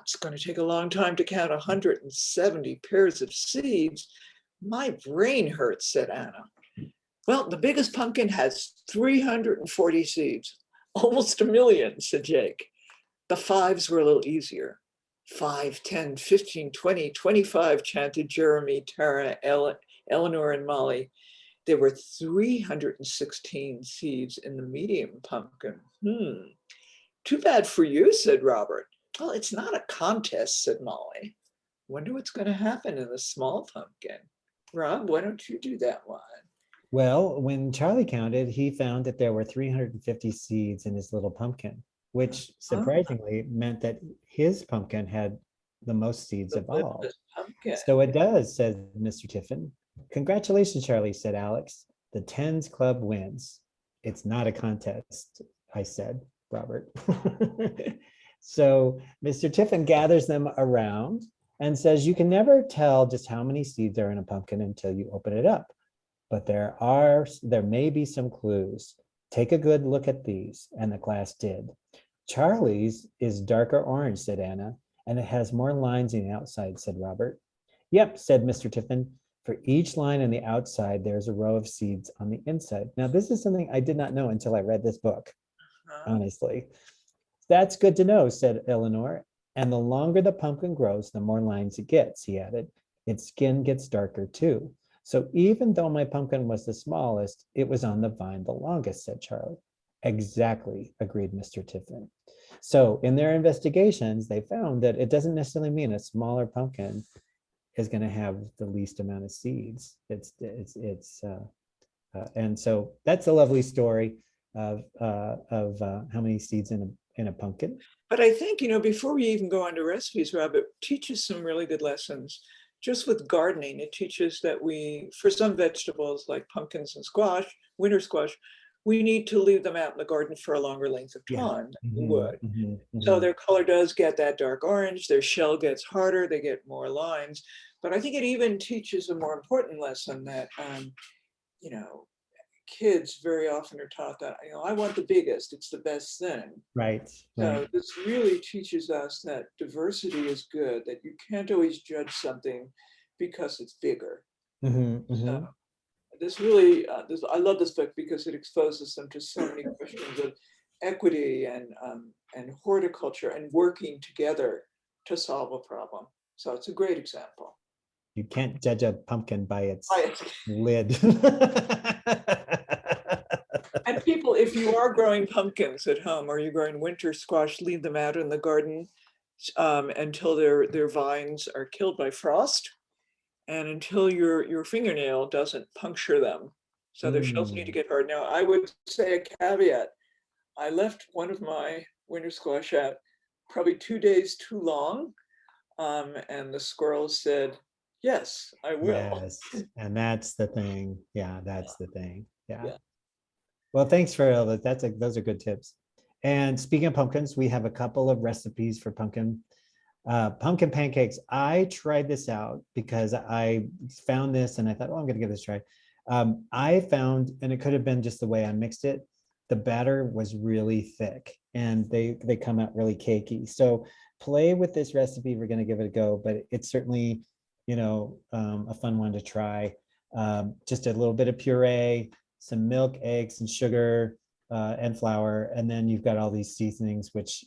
It's going to take a long time to count 170 pairs of seeds. My brain hurts, said Anna. Well, the biggest pumpkin has 340 seeds, almost a million, said Jake. The fives were a little easier. 5, 10, 15, 20, 25, chanted Jeremy, Tara, Eleanor, and Molly. There were 316 seeds in the medium pumpkin. Too bad for you, said Robert. Well, it's not a contest, said Molly. Wonder what's going to happen in the small pumpkin. Rob, why don't you do that one? Well, when Charlie counted, he found that there were 350 seeds in his little pumpkin, which surprisingly meant that his pumpkin had the most seeds of all. So it does, said Mr. Tiffin. Congratulations, Charlie, said Alex. The tens club wins. It's not a contest, I said, Robert. So Mr. Tiffin gathers them around and says, you can never tell just how many seeds are in a pumpkin until you open it up. But there may be some clues. Take a good look at these. And the class did. Charlie's is darker orange, said Anna, and it has more lines on the outside, said Robert. Yep, said Mr. Tiffin. For each line on the outside, there's a row of seeds on the inside. Now, this is something I did not know until I read this book, honestly. That's good to know, said Eleanor. And the longer the pumpkin grows, the more lines it gets, he added. Its skin gets darker too. So even though my pumpkin was the smallest, it was on the vine the longest, said Charlie. Exactly, agreed Mr. Tiffin. So in their investigations, they found that it doesn't necessarily mean a smaller pumpkin is going to have the least amount of seeds. And so that's a lovely story of how many seeds in a pumpkin. But I think, before we even go on to recipes, Rob, it teaches some really good lessons. Just with gardening, it teaches that for some vegetables like pumpkins and squash, winter squash, we need to leave them out in the garden for a longer length of time than we would. So their color does get that dark orange, their shell gets harder, they get more lines. But I think it even teaches a more important lesson that, kids very often are taught that, I want the biggest, it's the best thing. Right. So this really teaches us that diversity is good, that you can't always judge something because it's bigger. So this really, I love this book because it exposes them to so many questions of equity and horticulture and working together to solve a problem. So it's a great example. You can't judge a pumpkin by its lid. And People, if you are growing pumpkins at home or you're growing winter squash, leave them out in the garden until their vines are killed by frost and until your fingernail doesn't puncture them. So their shells need to get hard. Now, I would say a caveat. I left one of my winter squash out probably 2 days too long. And the squirrel said, yes, I will. Yes, and that's the thing. Yeah, that's the thing. Yeah. Yeah. Well, thanks for all that. Those are good tips. And speaking of pumpkins, we have a couple of recipes for pumpkin pancakes. I tried this out because I found this and I thought, oh, I'm going to give this a try. I found, and it could have been just the way I mixed it, the batter was really thick and they come out really cakey. So play with this recipe. We're going to give it a go, but it's certainly, a fun one to try. Just a little bit of puree, some milk, eggs, and sugar, and flour. And then you've got all these seasonings, which,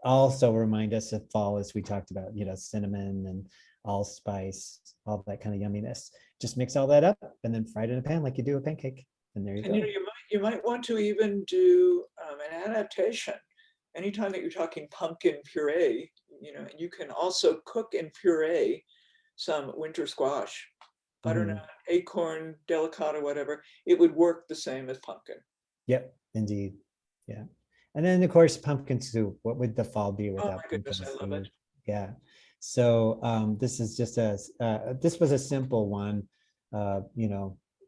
also remind us of fall, as we talked about, cinnamon and allspice, all that kind of yumminess. Just mix all that up and then fry it in a pan like you do a pancake. And there you And go. you might want to even do an adaptation. Anytime that you're talking pumpkin puree, you can also cook and puree some winter squash, butternut, acorn, delicata, whatever. It would work the same as pumpkin. Yep, indeed. Yeah. And then of course, pumpkin soup. What would the fall be Oh without my goodness, pumpkin I love soup? it. Yeah. So this is just this was a simple one.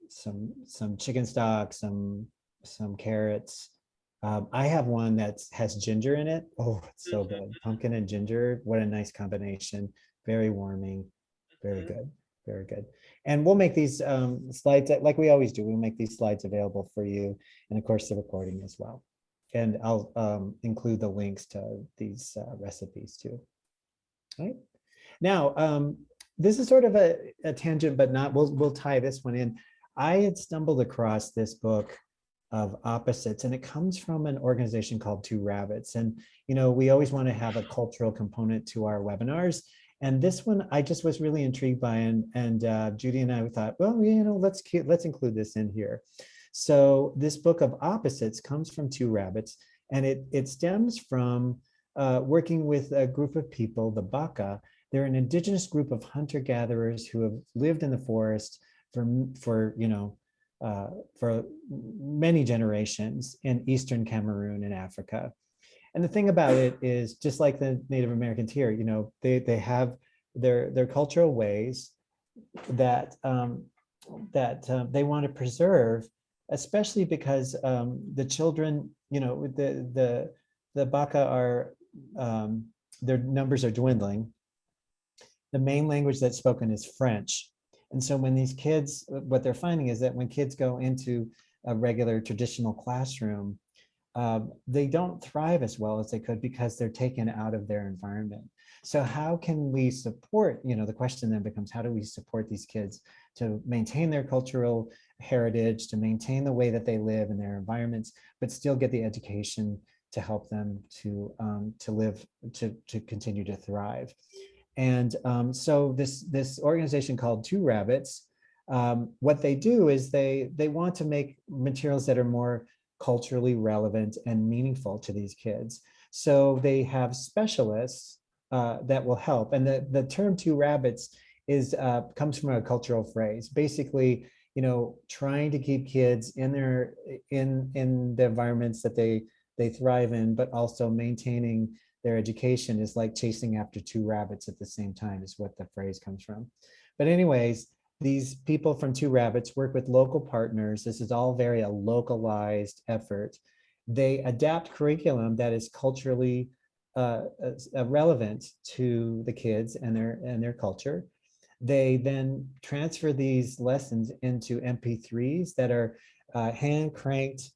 Some chicken stock, some carrots. I have one that has ginger in it. Oh, it's so good. Pumpkin and ginger. What a nice combination. Very warming. Very good. Very good. And we'll make these slides, like we always do. We'll make these slides available for you. And of course, the recording as well. And I'll include the links to these recipes too. All right. Now, this is sort of a tangent, but not, we'll tie this one in. I had stumbled across this book of opposites, and it comes from an organization called Two Rabbits. And, we always want to have a cultural component to our webinars. And this one I just was really intrigued by, and Judy and I thought, well, let's include this in here. So this book of opposites comes from Two Rabbits, and it stems from working with a group of people, the Baka. They're an indigenous group of hunter-gatherers who have lived in the forest for many generations in Eastern Cameroon and Africa. And the thing about it is, just like the Native Americans here, they have their cultural ways that they want to preserve, especially because the children, the Baka are, their numbers are dwindling. The main language that's spoken is French. And so when these kids, what they're finding is that when kids go into a regular traditional classroom, they don't thrive as well as they could because they're taken out of their environment. So how can we support, the question then becomes, how do we support these kids to maintain their cultural heritage, to maintain the way that they live in their environments, but still get the education to help them to live, to continue to thrive. And so this organization called Two Rabbits, what they do is they want to make materials that are more culturally relevant and meaningful to these kids. So they have specialists that will help. And the term Two Rabbits comes from a cultural phrase, basically, trying to keep kids in the environments that they thrive in, but also maintaining their education is like chasing after two rabbits at the same time, is what the phrase comes from. But anyways, these people from Two Rabbits work with local partners. This is all very a localized effort. They adapt curriculum that is culturally relevant to the kids and their culture. They then transfer these lessons into MP3s that are hand cranked,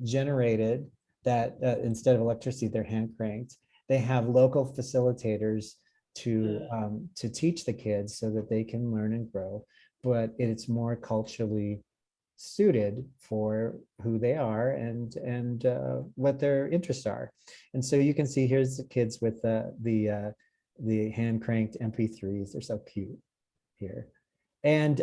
generated, that instead of electricity, they're hand cranked. They have local facilitators to teach the kids so that they can learn and grow, but it's more culturally suited for who they are and what their interests are. And so you can see here's the kids with the hand cranked MP3s. They're so cute here. And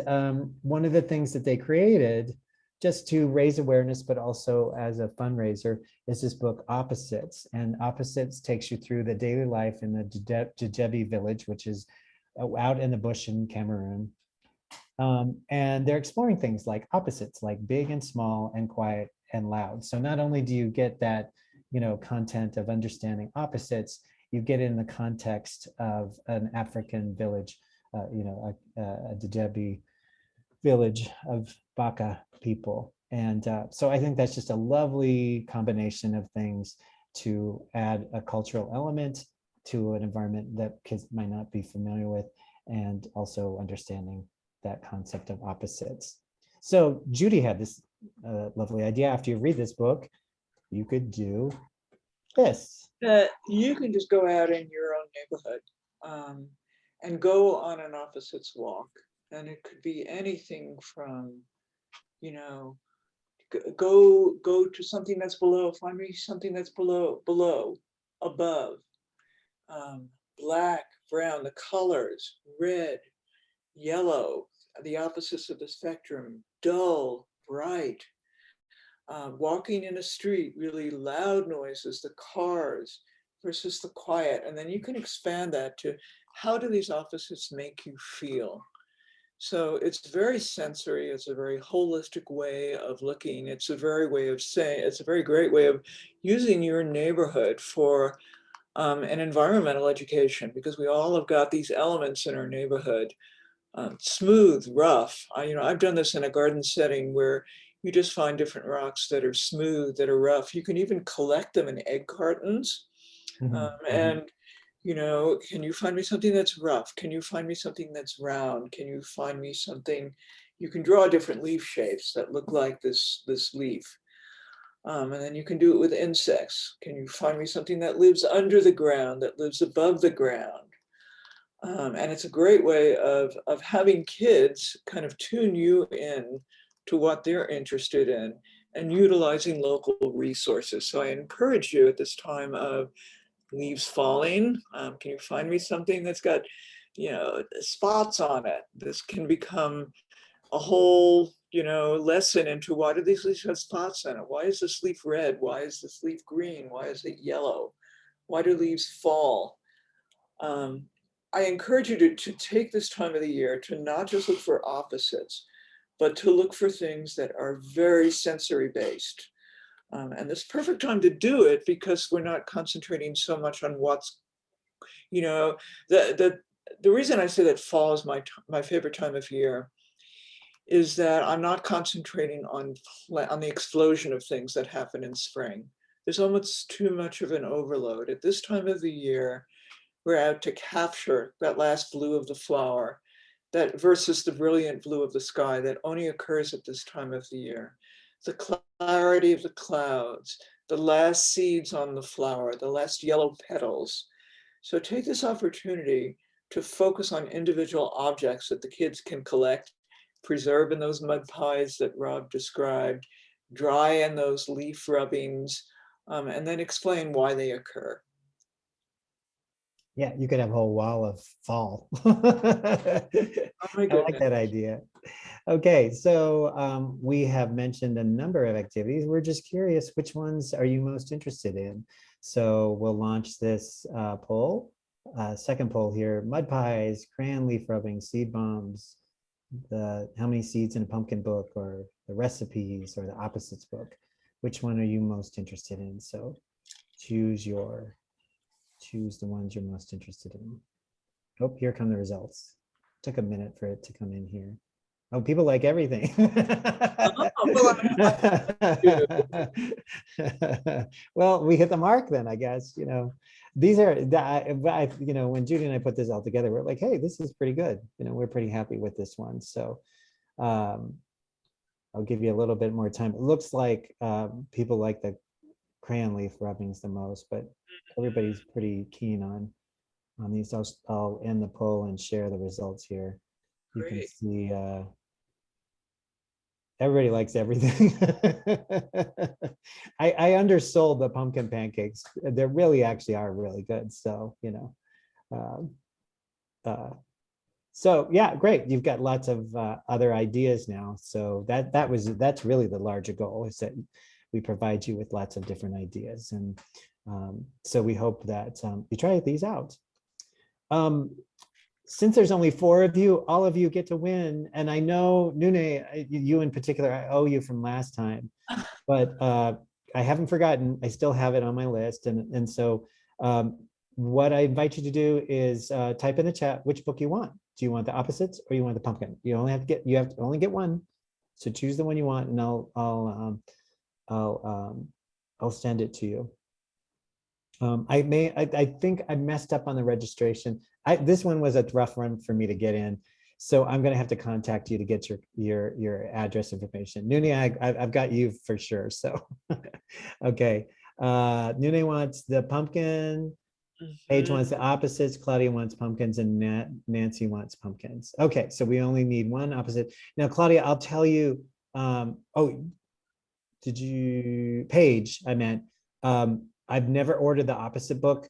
one of the things that they created just to raise awareness, but also as a fundraiser, is this book Opposites. And Opposites takes you through the daily life in the Djebi village, which is out in the bush in Cameroon. And they're exploring things like opposites, like big and small and quiet and loud. So not only do you get that, content of understanding opposites, you get it in the context of an African village, a Djebi village of Baka people. And so I think that's just a lovely combination of things to add a cultural element to an environment that kids might not be familiar with, and also understanding that concept of opposites. So Judy had this lovely idea. After you read this book, you could do this. You can just go out in your own neighborhood and go on an opposites walk. And it could be anything from, go to something that's below, find me something that's below, above, black, brown, the colors, red, yellow, the opposites of the spectrum, dull, bright. Walking in a street, really loud noises, the cars versus the quiet. And then you can expand that to how do these opposites make you feel? So it's very sensory. It's a very holistic way of looking. It's a very great way of using your neighborhood for an environmental education, because we all have got these elements in our neighborhood. Smooth, rough. I've done this in a garden setting where you just find different rocks that are smooth, that are rough. You can even collect them in egg cartons. And can you find me something that's rough? Can you find me something that's round? Can you find me something? You can draw different leaf shapes that look like this leaf. And then you can do it with insects. Can you find me something that lives under the ground, that lives above the ground? And it's a great way of having kids kind of tune you in to what they're interested in and utilizing local resources. So I encourage you at this time of leaves falling, can you find me something that's got, spots on it? This can become a whole, lesson into why do these leaves have spots on it? Why is this leaf red? Why is this leaf green? Why is it yellow? Why do leaves fall? I encourage you to take this time of the year to not just look for opposites, but to look for things that are very sensory based. And this perfect time to do it because we're not concentrating so much on what's, the reason I say that fall is my favorite time of year is that I'm not concentrating on the explosion of things that happen in spring. There's almost too much of an overload. At this time of the year, we're out to capture that last blue of the flower, that versus the brilliant blue of the sky that only occurs at this time of the year. The clarity of the clouds, the last seeds on the flower, the last yellow petals. So take this opportunity to focus on individual objects that the kids can collect, preserve in those mud pies that Rob described, dry in those leaf rubbings, and then explain why they occur. Yeah, you could have a whole wall of fall. Oh my I like that idea. Okay, so we have mentioned a number of activities. We're just curious, which ones are you most interested in? So we'll launch this poll. Second poll here: mud pies, crayon leaf rubbing, seed bombs, the how many seeds in a pumpkin book, or the recipes, or the opposites book. Which one are you most interested in? So choose the ones you're most interested in. Oh, here come the results. Took a minute for it to come in here. Oh, people like everything. Well, we hit the mark then, I guess. These are, when Judy and I put this all together, we're like, hey, this is pretty good. We're pretty happy with this one. So I'll give you a little bit more time. It looks like people like the crayon leaf rubbings the most, but everybody's pretty keen on these. I'll end the poll and share the results here. You can see everybody likes everything. I undersold the pumpkin pancakes. They really actually are really good. So, So yeah, great. You've got lots of other ideas now. So that's really the larger goal, is that we provide you with lots of different ideas. And so we hope that you try these out. Since there's only 4 of you, all of you get to win. And I know, Nune, you in particular, I owe you from last time, but I haven't forgotten. I still have it on my list. And so what I invite you to do is type in the chat which book you want. Do you want the opposites or you want the pumpkin? You have to only get one. So choose the one you want, and I'll send it to you. I think I messed up on the registration. This one was a rough run for me to get in. So I'm gonna have to contact you to get your address information. Nuni, I've got you for sure, so. Okay, Nuni wants the pumpkin, Paige wants the opposites, Claudia wants pumpkins, and Nancy wants pumpkins. Okay, so we only need one opposite. Now, Claudia, I'll tell you, oh, did you, Paige, I meant, I've never ordered the opposite book.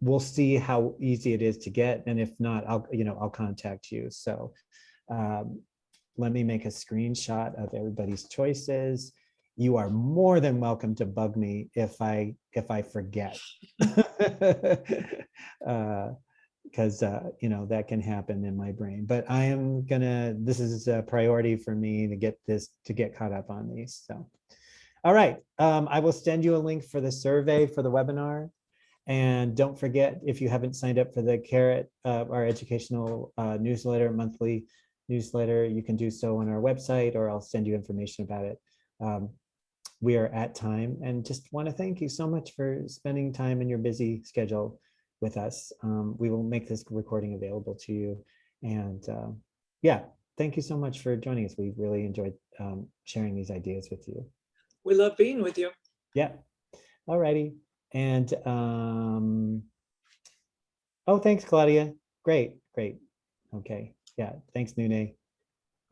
We'll see how easy it is to get, and if not, I'll contact you. So let me make a screenshot of everybody's choices. You are more than welcome to bug me if I forget, because that can happen in my brain. But I am gonna. This is a priority for me to get caught up on these. So. All right, I will send you a link for the survey for the webinar. And don't forget, if you haven't signed up for the Carrot, our educational newsletter, monthly newsletter, you can do so on our website, or I'll send you information about it. We are at time, and just want to thank you so much for spending time in your busy schedule with us. We will make this recording available to you. And yeah, thank you so much for joining us. We really enjoyed sharing these ideas with you. We love being with you. Yeah. All righty. And oh, thanks, Claudia. Great. Okay. Yeah. Thanks, Nune.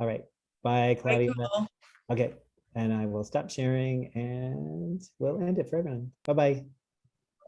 All right. Bye, Claudia. Bye, Okay. And I will stop sharing and we'll end it for everyone. Bye-bye.